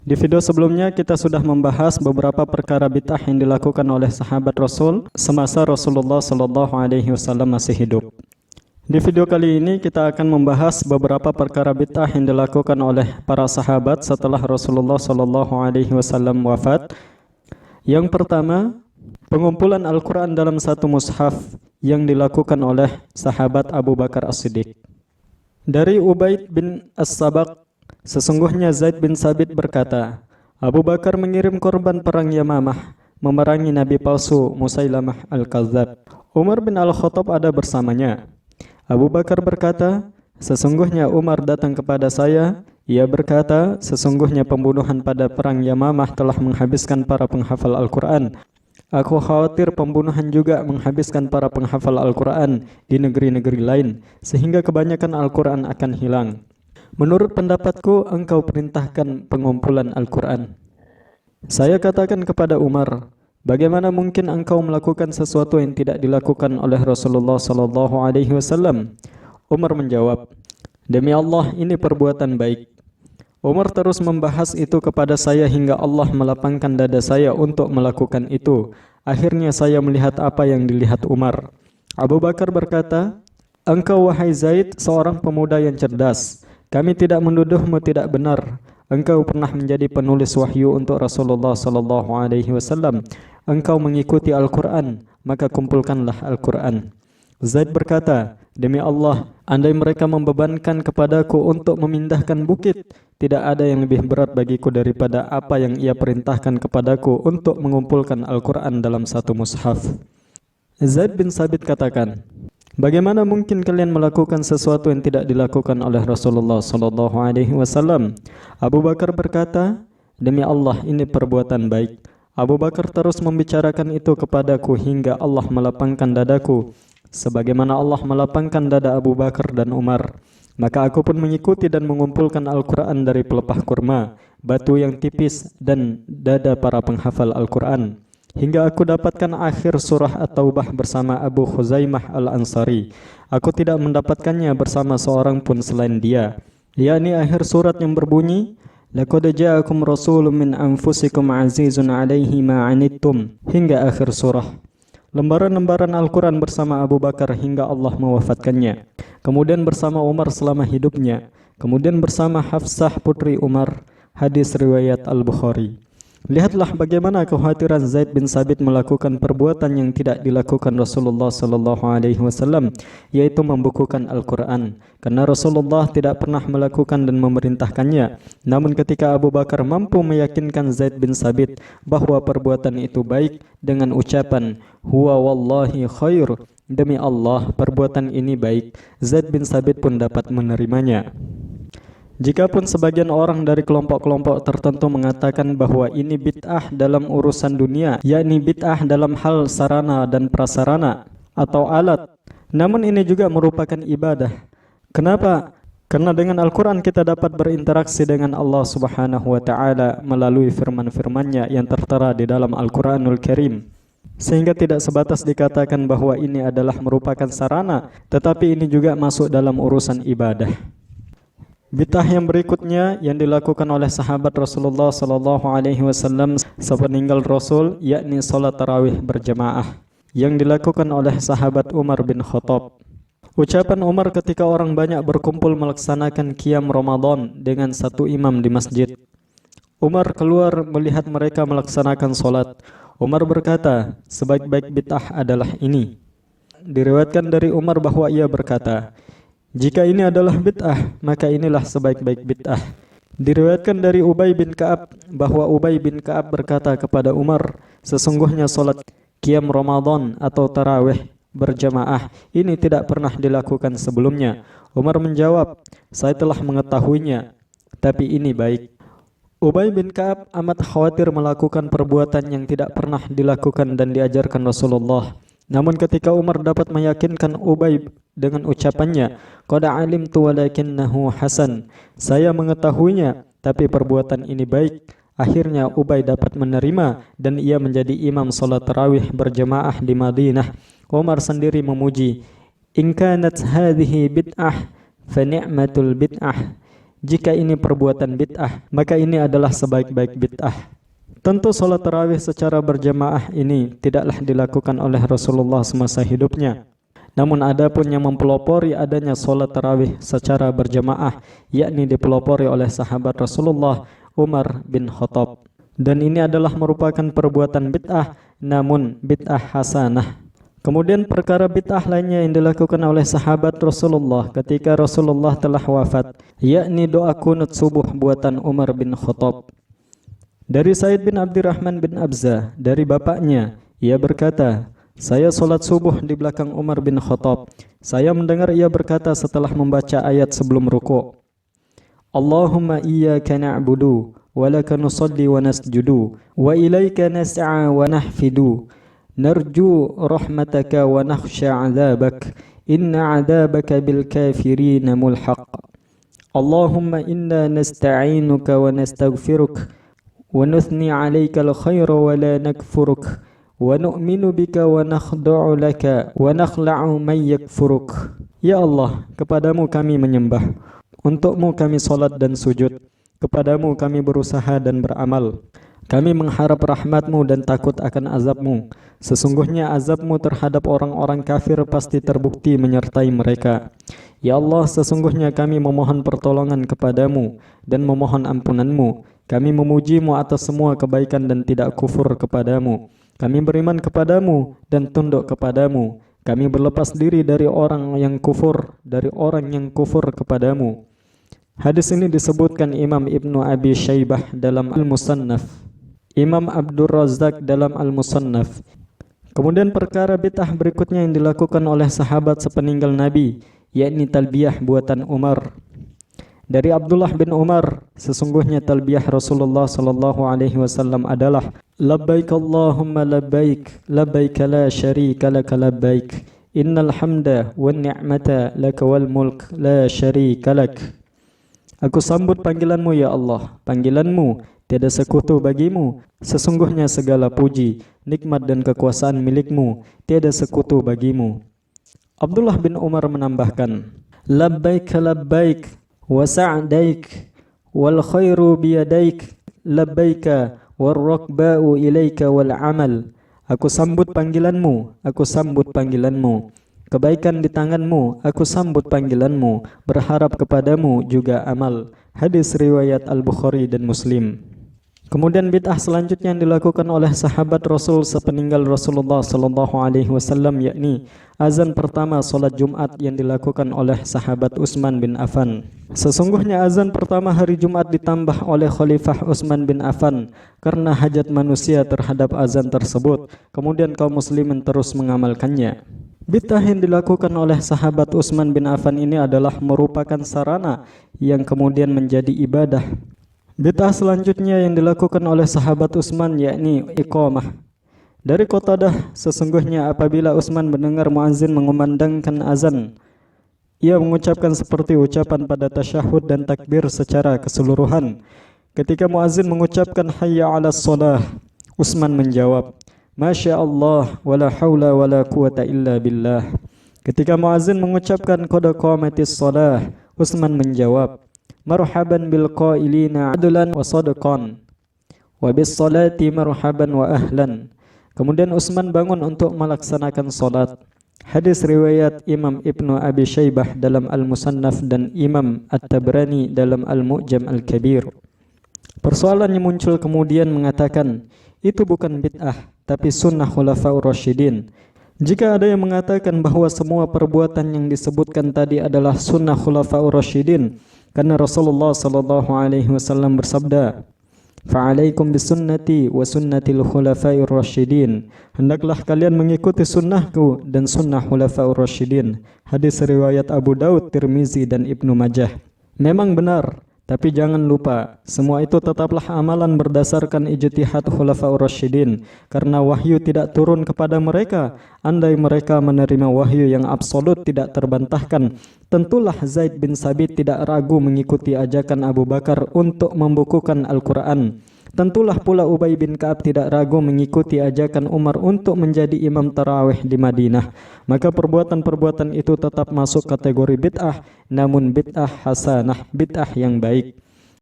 Di video sebelumnya kita sudah membahas beberapa perkara bid'ah yang dilakukan oleh sahabat Rasul semasa Rasulullah Shallallahu Alaihi Wasallam masih hidup. Di video kali ini kita akan membahas beberapa perkara bid'ah yang dilakukan oleh para sahabat setelah Rasulullah Shallallahu Alaihi Wasallam wafat. Yang pertama, pengumpulan Al-Quran dalam satu mushaf yang dilakukan oleh sahabat Abu Bakar As-Siddiq. Dari Ubaid bin As-Sabaq, sesungguhnya Zaid bin Sabit berkata, Abu Bakar mengirim korban perang Yamamah, memerangi Nabi palsu Musailamah Al-Kadzab. Umar bin Al-Khattab ada bersamanya. Abu Bakar berkata, sesungguhnya Umar datang kepada saya. Ia berkata, sesungguhnya pembunuhan pada perang Yamamah telah menghabiskan para penghafal Al-Quran. Aku khawatir pembunuhan juga menghabiskan para penghafal Al-Quran di negeri-negeri lain, sehingga kebanyakan Al-Quran akan hilang. Menurut pendapatku, engkau perintahkan pengumpulan Al-Quran. Saya katakan kepada Umar, bagaimana mungkin engkau melakukan sesuatu yang tidak dilakukan oleh Rasulullah Sallallahu Alaihi Wasallam? Umar menjawab, demi Allah, ini perbuatan baik. Umar terus membahas itu kepada saya hingga Allah melapangkan dada saya untuk melakukan itu. Akhirnya saya melihat apa yang dilihat Umar. Abu Bakar berkata, engkau wahai Zaid seorang pemuda yang cerdas. Kami tidak menuduhmu tidak benar. Engkau pernah menjadi penulis wahyu untuk Rasulullah Sallallahu Alaihi Wasallam. Engkau mengikuti Al-Quran, maka kumpulkanlah Al-Quran. Zaid berkata, demi Allah, andai mereka membebankan kepadaku untuk memindahkan bukit, tidak ada yang lebih berat bagiku daripada apa yang ia perintahkan kepadaku untuk mengumpulkan Al-Quran dalam satu mushaf. Zaid bin Sabit katakan, bagaimana mungkin kalian melakukan sesuatu yang tidak dilakukan oleh Rasulullah Sallallahu Alaihi Wasallam? Abu Bakar berkata, demi Allah, ini perbuatan baik. Abu Bakar terus membicarakan itu kepadaku hingga Allah melapangkan dadaku, sebagaimana Allah melapangkan dada Abu Bakar dan Umar. Maka aku pun mengikuti dan mengumpulkan Al-Quran dari pelepah kurma, batu yang tipis, dan dada para penghafal Al-Quran. Hingga aku dapatkan akhir surah At-Taubah bersama Abu Khuzaimah Al-Ansari. Aku tidak mendapatkannya bersama seorang pun selain dia, yakni akhir surat yang berbunyi, laqad ja'akum rasulun min anfusikum azizun 'alaihi ma 'anittum, hingga akhir surah. Lembaran-lembaran Al-Quran bersama Abu Bakar hingga Allah mewafatkannya. Kemudian bersama Umar selama hidupnya. Kemudian bersama Hafsah putri Umar. Hadis riwayat Al-Bukhari. Lihatlah bagaimana kekhawatiran Zaid bin Sabit melakukan perbuatan yang tidak dilakukan Rasulullah Sallallahu Alaihi Wasallam, yaitu membukukan Al-Quran. Karena Rasulullah tidak pernah melakukan dan memerintahkannya. Namun ketika Abu Bakar mampu meyakinkan Zaid bin Sabit bahwa perbuatan itu baik dengan ucapan, huwa wallahi khair, demi Allah perbuatan ini baik, Zaid bin Sabit pun dapat menerimanya. Jikapun sebagian orang dari kelompok-kelompok tertentu mengatakan bahwa ini bid'ah dalam urusan dunia, yakni bid'ah dalam hal sarana dan prasarana atau alat, namun ini juga merupakan ibadah. Kenapa? Karena dengan Al-Quran kita dapat berinteraksi dengan Allah Subhanahu wa Ta'ala melalui firman-firman-Nya yang tertera di dalam Al-Quranul Karim. Sehingga tidak sebatas dikatakan bahwa ini adalah merupakan sarana, tetapi ini juga masuk dalam urusan ibadah. Bid'ah yang berikutnya yang dilakukan oleh sahabat Rasulullah Sallallahu Alaihi Wasallam sepeninggal Rasul, yakni salat tarawih berjamaah yang dilakukan oleh sahabat Umar bin Khattab. Ucapan Umar ketika orang banyak berkumpul melaksanakan qiyam Ramadan dengan satu imam di masjid. Umar keluar melihat mereka melaksanakan salat. Umar berkata, sebaik-baik bid'ah adalah ini. Diriwayatkan dari Umar bahwa ia berkata, jika ini adalah bid'ah, maka inilah sebaik-baik bid'ah. Diriwayatkan dari Ubay bin Ka'ab bahwa Ubay bin Ka'ab berkata kepada Umar, sesungguhnya salat qiyam Ramadan atau tarawih berjamaah ini tidak pernah dilakukan sebelumnya. Umar menjawab, saya telah mengetahuinya, tapi ini baik. Ubay bin Ka'ab amat khawatir melakukan perbuatan yang tidak pernah dilakukan dan diajarkan Rasulullah. Namun ketika Umar dapat meyakinkan Ubay dengan ucapannya, qad alimtu walakinnahu hasan, saya mengetahuinya, tapi perbuatan ini baik. Akhirnya Ubay dapat menerima dan ia menjadi imam salat tarawih berjamaah di Madinah. Umar sendiri memuji, in kanat hadhihi bid'ah fa ni'matul bid'ah. Jika ini perbuatan bid'ah, maka ini adalah sebaik-baik bid'ah. Tentu salat tarawih secara berjamaah ini tidaklah dilakukan oleh Rasulullah semasa hidupnya. Namun ada pun yang mempelopori adanya salat tarawih secara berjamaah, yakni dipelopori oleh sahabat Rasulullah Umar bin Khattab. Dan ini adalah merupakan perbuatan bid'ah, namun bid'ah hasanah. Kemudian perkara bid'ah lainnya yang dilakukan oleh sahabat Rasulullah ketika Rasulullah telah wafat, yakni doa kunut subuh buatan Umar bin Khattab. Dari Said bin Abdurrahman bin Abza, dari bapaknya, ia berkata, saya solat subuh di belakang Umar bin Khattab. Saya mendengar ia berkata setelah membaca ayat sebelum ruku', Allahumma iyyaka na'budu wa laka nusalli wa nasjudu wa ilaika nas'a wa nahfidu narju rahmataka wa nakhsha 'adzabak inna 'adzabaka bil kafirina mulhaq. Allahumma inna nasta'inuka wa nastaghfiruka wa nuthni 'alaika al khaira wa la nakfuruk wa nu'minu bika wa nakhdu'u laka wa nakhla'u man yakfuruk. Ya Allah, kepadamu kami menyembah, untukmu kami salat dan sujud, kepadamu kami berusaha dan beramal. Kami mengharap rahmat-Mu dan takut akan azab-Mu. Sesungguhnya azab-Mu terhadap orang-orang kafir pasti terbukti menyertai mereka. Ya Allah, sesungguhnya kami memohon pertolongan kepadamu dan memohon ampunan-Mu. Kami memuji-Mu atas semua kebaikan dan tidak kufur kepadamu. Kami beriman kepadamu dan tunduk kepadamu. Kami berlepas diri dari orang yang kufur kepadamu. Hadis ini disebutkan Imam Ibnu Abi Syaibah dalam Al-Musannaf, Imam Abdur Razzaq dalam Al-Musannaf. Kemudian perkara bid'ah berikutnya yang dilakukan oleh sahabat sepeninggal Nabi, yakni talbiyah buatan Umar. Dari Abdullah bin Umar, sesungguhnya talbiyah Rasulullah sallallahu alaihi wasallam adalah labbaik Allahumma labbaik, labbaik la syarika laka labbaik, innal hamda wan ni'mata laka wal mulk la syarika lak. Aku sambut panggilanmu ya Allah, panggilanmu, tiada sekutu bagimu, sesungguhnya segala puji, nikmat dan kekuasaan milikmu, tiada sekutu bagimu. Abdullah bin Umar menambahkan, labbaik labbaik wa sa'daik wal khairu biyadaik, labbaika war rakba'u ilaika wal amal. Aku sambut panggilanmu, aku sambut panggilanmu. Kebaikan di tanganmu, aku sambut panggilanmu, berharap kepadamu juga amal. Hadis riwayat Al-Bukhari dan Muslim. Kemudian bid'ah selanjutnya yang dilakukan oleh sahabat Rasul sepeninggal Rasulullah sallallahu alaihi wasallam, yakni azan pertama salat Jumat yang dilakukan oleh sahabat Utsman bin Affan. Sesungguhnya azan pertama hari Jumat ditambah oleh Khalifah Utsman bin Affan karena hajat manusia terhadap azan tersebut. Kemudian kaum muslimin terus mengamalkannya. Bid'ah yang dilakukan oleh sahabat Utsman bin Affan ini adalah merupakan sarana yang kemudian menjadi ibadah. Bid'ah selanjutnya yang dilakukan oleh sahabat Utsman yakni iqamah. Dari Qatadah, sesungguhnya apabila Utsman mendengar muazin mengumandangkan azan, ia mengucapkan seperti ucapan pada tasyahud dan takbir secara keseluruhan. Ketika muazin mengucapkan hayya 'alas shalah, Utsman menjawab, Masya Allah, wala hawla wala quwata illa billah. Ketika muazin mengucapkan qad qamatis shalah, Utsman menjawab, marhaban bil qailina adlan wa sadqan wa bis salati marhaban wa ahlan. Kemudian Utsman bangun untuk melaksanakan salat. Hadis riwayat Imam Ibnu Abi Syaibah dalam Al-Musannaf dan Imam At-Tabrani dalam Al-Mu'jam Al-Kabir. Persoalan yang muncul kemudian mengatakan, itu bukan bid'ah, tapi sunnah khulafaur rasyidin. Jika ada yang mengatakan bahwa semua perbuatan yang disebutkan tadi adalah sunnah khulafaur rasyidin, karena Rasulullah sallallahu alaihi wasallam bersabda, "Fa'alaikum bisunnati wa sunnatil khulafair rasyidin." Hendaklah kalian mengikuti sunnahku dan sunnah khulafaur rasyidin. Hadis riwayat Abu Daud, Tirmizi dan Ibnu Majah. Memang benar, tapi jangan lupa, semua itu tetaplah amalan berdasarkan ijtihad khulafaur rasyidin, karena wahyu tidak turun kepada mereka. Andai mereka menerima wahyu yang absolut tidak terbantahkan, tentulah Zaid bin Sabit tidak ragu mengikuti ajakan Abu Bakar untuk membukukan Al-Quran. Tentulah pula Ubay bin Ka'ab tidak ragu mengikuti ajakan Umar untuk menjadi imam tarawih di Madinah. Maka perbuatan-perbuatan itu tetap masuk kategori bid'ah, namun bid'ah hasanah, bid'ah yang baik.